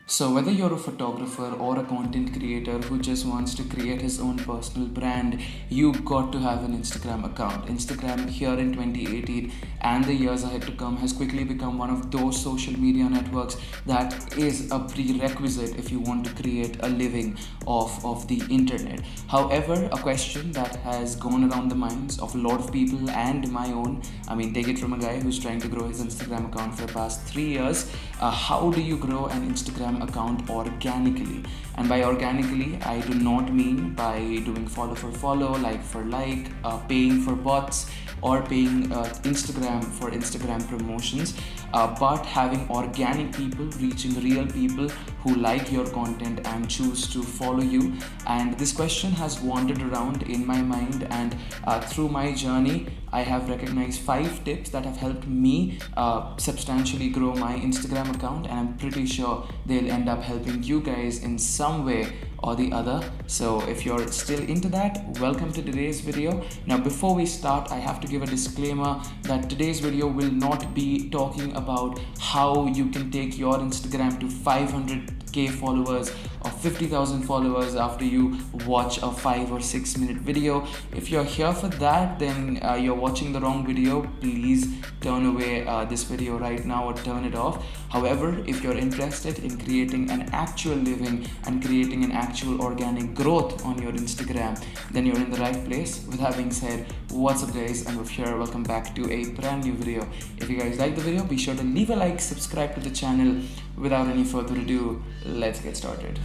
So, whether you're a photographer or a content creator who just wants to create his own personal brand, you've got to have an Instagram account. Instagram here in 2018 and the years ahead to come has quickly become one of those social media networks that is a prerequisite if you want to create a living of the internet. However, a question that has gone around the minds of a lot of people and my own, I mean, take it from a guy who's trying to grow his Instagram account for the past 3 years. How do you grow an Instagram account organically? And by organically, I do not mean by doing follow for follow, like for like, paying for bots, or paying Instagram for Instagram promotions, but having organic people reaching real people who like your content and choose to follow you. And this question has wandered around in my mind, and through my journey, I have recognized 5 tips that have helped me substantially grow my Instagram account, and I'm pretty sure they'll end up helping you guys in some way or the other. So if you're still into that, welcome to today's video. Now before we start, I have to give a disclaimer that today's video will not be talking about how you can take your Instagram to 500k followers or 50,000 followers after you watch a 5 or 6 minute video. If you're here for that, then you're watching the wrong video. Please turn away this video right now or turn it off. However, if you're interested in creating an actual living and creating an actual organic growth on your Instagram, then you're in the right place. With that being said, what's up guys, Anubhav here. Welcome back to a brand new video. If you guys like the video, be sure to leave a like, subscribe to the channel. Without any further ado, let's get started.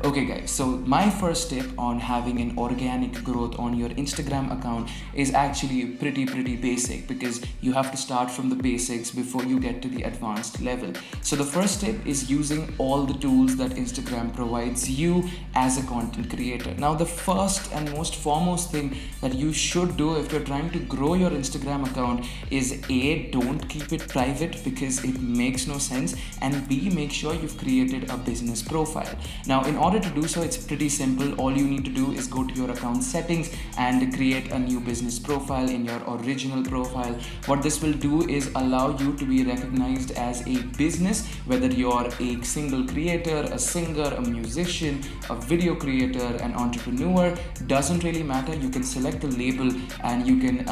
Okay guys, so my first tip on having an organic growth on your Instagram account is actually pretty basic, because you have to start from the basics before you get to the advanced level. So the first tip is using all the tools that Instagram provides you as a content creator. Now the first and most foremost thing that you should do if you're trying to grow your Instagram account is A, don't keep it private because it makes no sense, and B, make sure you've created a business profile. Now in order to do so, it's pretty simple. All you need to do is go to your account settings and create a new business profile in your original profile. What this will do is allow you to be recognized as a business, whether you're a single creator, a singer, a musician, a video creator, an entrepreneur, doesn't really matter. You can select the label and you can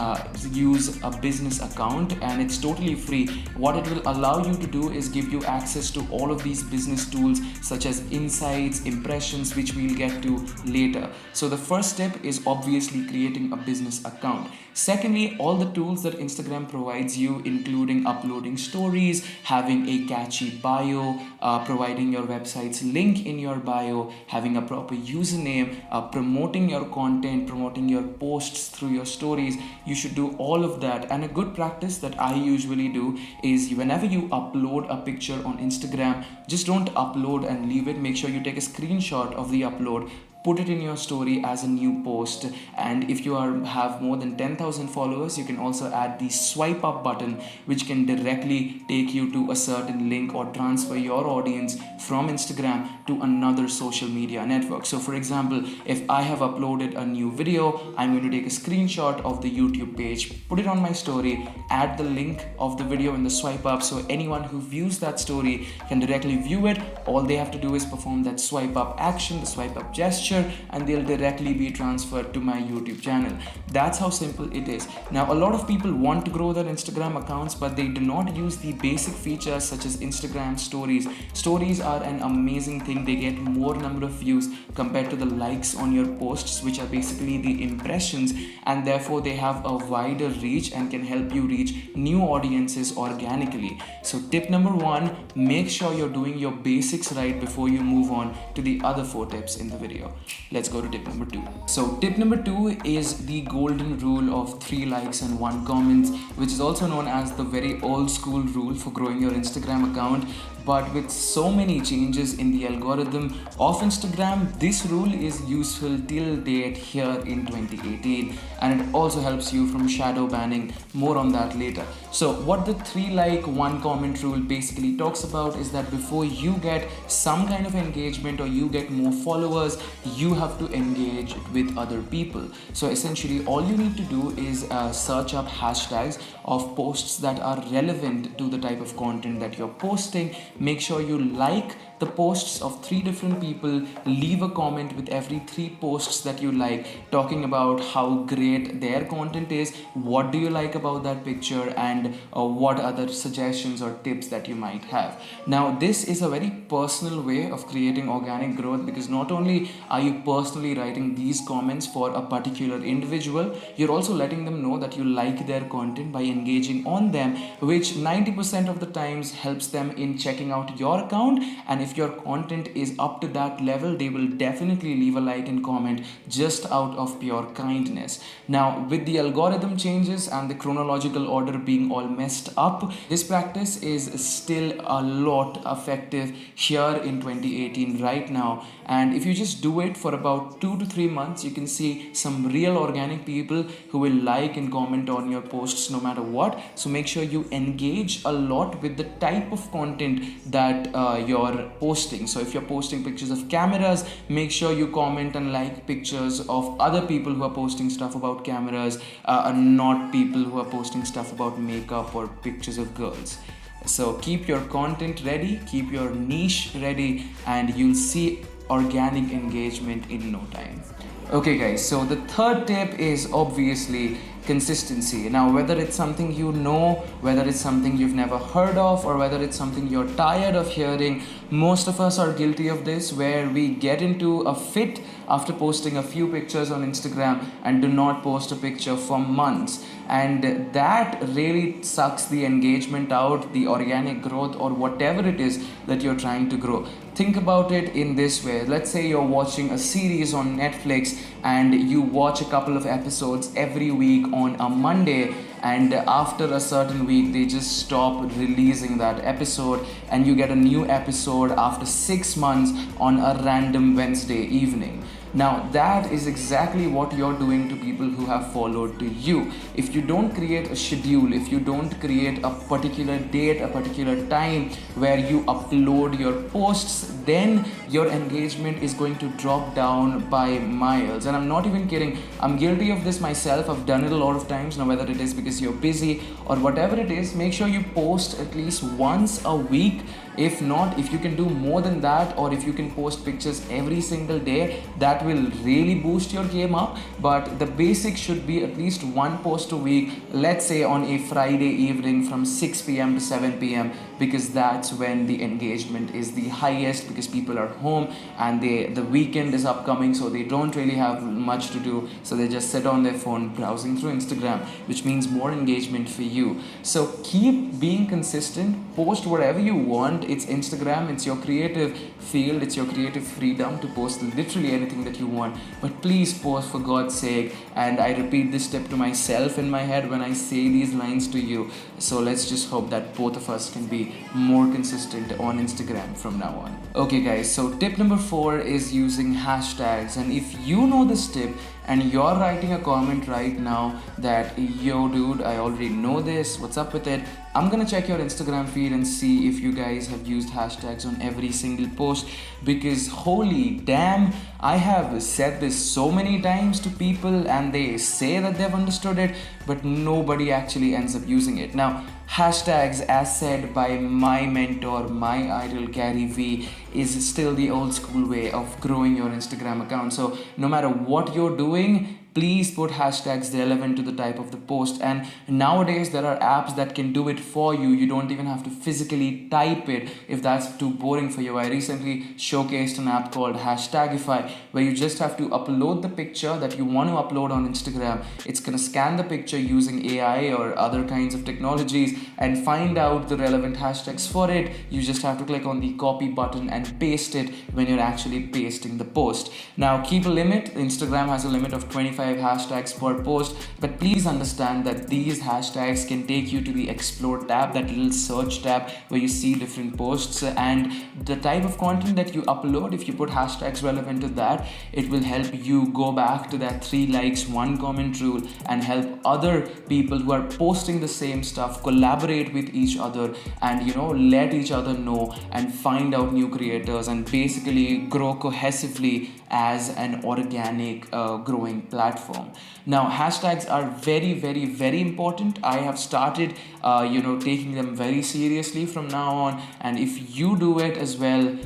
use a business account, and it's totally free. What it will allow you to do is give you access to all of these business tools such as insights, impressions, which we'll get to later. So the first step is obviously creating a business account. Secondly, all the tools that Instagram provides you, including uploading stories, having a catchy bio, providing your website's link in your bio, having a proper username, promoting your content, promoting your posts through your stories. You should do all of that. And a good practice that I usually do is whenever you upload a picture on Instagram, just don't upload and leave it. Make sure you take a screenshot of the upload, put it in your story as a new post. And if you have more than 10,000 followers, you can also add the swipe up button, which can directly take you to a certain link or transfer your audience from Instagram to another social media network. So for example, if I have uploaded a new video, I'm going to take a screenshot of the YouTube page, put it on my story, add the link of the video in the swipe up, so anyone who views that story can directly view it. All they have to do is perform that swipe up action, the swipe up gesture, and they'll directly be transferred to my YouTube channel. That's how simple it is. Now a lot of people want to grow their Instagram accounts, but they do not use the basic features such as Instagram stories. Stories are an amazing thing. They get more number of views compared to the likes on your posts, which are basically the impressions, and therefore they have a wider reach and can help you reach new audiences organically. So tip number 1, make sure you're doing your basics right before you move on to the other 4 tips in the video. Let's go to tip number 2. So tip number 2 is the golden rule of 3 likes and 1 comment, which is also known as the very old school rule for growing your Instagram account. but with so many changes in the algorithm of Instagram, this rule is useful till date here in 2018, and it also helps you from shadow banning. More on that later. So what the 3 like 1 comment rule basically talks about is that before you get some kind of engagement or you get more followers, you have to engage with other people. So essentially all you need to do is search up hashtags of posts that are relevant to the type of content that you're posting. Make sure you like the posts of 3 different people, leave a comment with every 3 posts that you like, talking about how great their content is, what do you like about that picture, and what other suggestions or tips that you might have. Now this is a very personal way of creating organic growth, because not only are you personally writing these comments for a particular individual, you're also letting them know that you like their content by engaging on them, which 90% of the times helps them in checking out your account. And if your content is up to that level, they will definitely leave a like and comment just out of pure kindness. Now with the algorithm changes and the chronological order being all messed up, this practice is still a lot effective here in 2018 right now. And if you just do it for about 2 to 3 months, you can see some real organic people who will like and comment on your posts no matter what. So make sure you engage a lot with the type of content that you're posting. So if you're posting pictures of cameras, make sure you comment and like pictures of other people who are posting stuff about cameras, and not people who are posting stuff about makeup or pictures of girls. So keep your content ready, keep your niche ready, and you'll see organic engagement in no time. Okay guys, so the third tip is obviously consistency. Now whether it's something you know, whether it's something you've never heard of, or whether it's something you're tired of hearing, most of us are guilty of this, where we get into a fit after posting a few pictures on Instagram and do not post a picture for months, and that really sucks the engagement out, the organic growth, or whatever it is that you're trying to grow. Think about it in this way. Let's say you're watching a series on Netflix and you watch a couple of episodes every week on a Monday, and after a certain week they just stop releasing that episode, and you get a new episode after 6 months on a random Wednesday evening. Now that is exactly what you're doing to people who have followed to you. If you don't create a schedule, if you don't create a particular date, a particular time where you upload your posts, then your engagement is going to drop down by miles. And I'm not even kidding, I'm guilty of this myself. I've done it a lot of times. Now whether it is because you're busy or whatever it is, make sure you post at least once a week. If not, if you can do more than that, or if you can post pictures every single day, that will really boost your game up. But the basic should be at least one post a week, let's say on a Friday evening from 6 p.m. to 7 p.m., because that's when the engagement is the highest, because people are home and the weekend is upcoming, so they don't really have much to do, so they just sit on their phone browsing through Instagram, which means more engagement for you. So keep being consistent, post whatever you want. It's Instagram, it's your creative field, it's your creative freedom to post literally anything that you want, but please post for God's sake. And I repeat this tip to myself in my head when I say these lines to you. So let's just hope that both of us can be more consistent on Instagram from now on. Okay guys, so tip number 4 is using hashtags. And if you know this tip and you're writing a comment right now that, yo dude, I already know this, what's up with it, I'm gonna check your Instagram feed and see if you guys have used hashtags on every single post, because holy damn, I have said this so many times to people and they say that they've understood it, but nobody actually ends up using it. Now hashtags, as said by my mentor, my idol Gary V, is still the old school way of growing your Instagram account. So no matter what you're doing, please put hashtags relevant to the type of the post. And nowadays there are apps that can do it for you. You don't even have to physically type it if that's too boring for you. I recently showcased an app called Hashtagify, where you just have to upload the picture that you want to upload on Instagram. It's gonna scan the picture using AI or other kinds of technologies and find out the relevant hashtags for it. You just have to click on the copy button and paste it when you're actually pasting the post. Now keep a limit. Instagram has a limit of 25 25 hashtags per post, but please understand that these hashtags can take you to the explore tab, that little search tab where you see different posts, and the type of content that you upload, if you put hashtags relevant to that, it will help you go back to that 3 likes 1 comment rule and help other people who are posting the same stuff collaborate with each other, and let each other know and find out new creators and basically grow cohesively as an organic growing platform. Now hashtags are very, very, very important. I have started taking them very seriously from now on, and if you do it as well,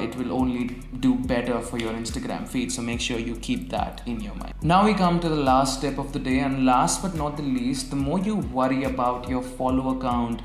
it will only do better for your Instagram feed, so make sure you keep that in your mind. Now we come to the last step of the day, and last but not the least, the more you worry about your follower count,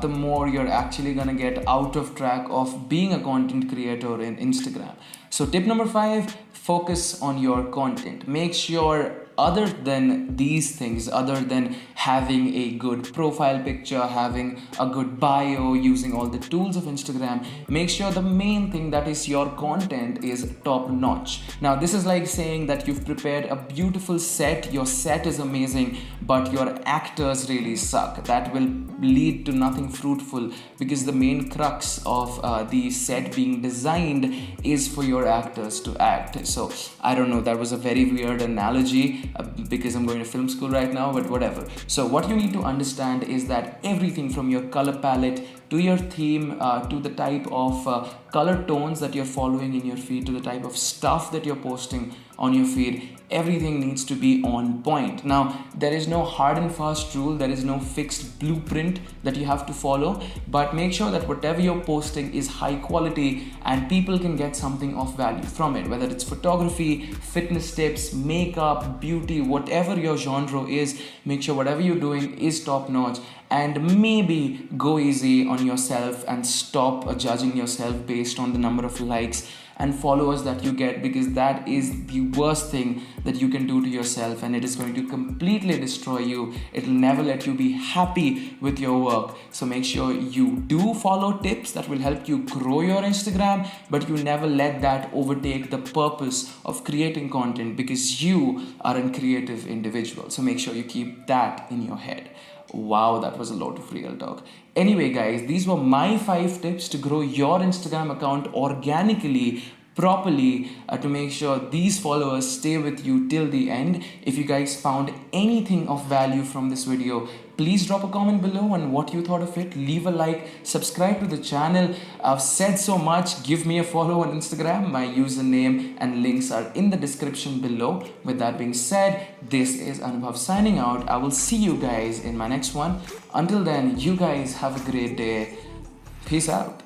the more you're actually gonna get out of track of being a content creator in Instagram. So tip number 5, focus on your content. Make sure, other than these things, other than having a good profile picture, having a good bio, using all the tools of Instagram, make sure the main thing, that is your content, is top notch. Now this is like saying that you've prepared a beautiful set, your set is amazing, but your actors really suck. That will lead to nothing fruitful, because the main crux of the set being designed is for your actors to act. So I don't know, that was a very weird analogy because I'm going to film school right now, but whatever. So what you need to understand is that everything from your color palette to your theme, to the type of color tones that you're following in your feed, to the type of stuff that you're posting on your feed, everything needs to be on point. Now there is no hard and fast rule, there is no fixed blueprint that you have to follow, but make sure that whatever you're posting is high quality and people can get something of value from it, whether it's photography, fitness tips, makeup, beauty, whatever your genre is. Make sure whatever you're doing is top notch, and maybe go easy on yourself and stop judging yourself based on the number of likes and followers that you get, because that is the worst thing that you can do to yourself, and it is going to completely destroy you. It will never let you be happy with your work. So make sure you do follow tips that will help you grow your Instagram, but you never let that overtake the purpose of creating content, because you are a creative individual. So make sure you keep that in your head. Wow, that was a lot of real talk. Anyway guys, these were my 5 tips to grow your Instagram account organically, properly, to make sure these followers stay with you till the end. If you guys found anything of value from this video, please drop a comment below on what you thought of it. Leave a like, subscribe to the channel. I've said so much, give me a follow on Instagram. My username and links are in the description below. With that being said, this is Anubhav signing out. I will see you guys in my next one. Until then, you guys have a great day. Peace out.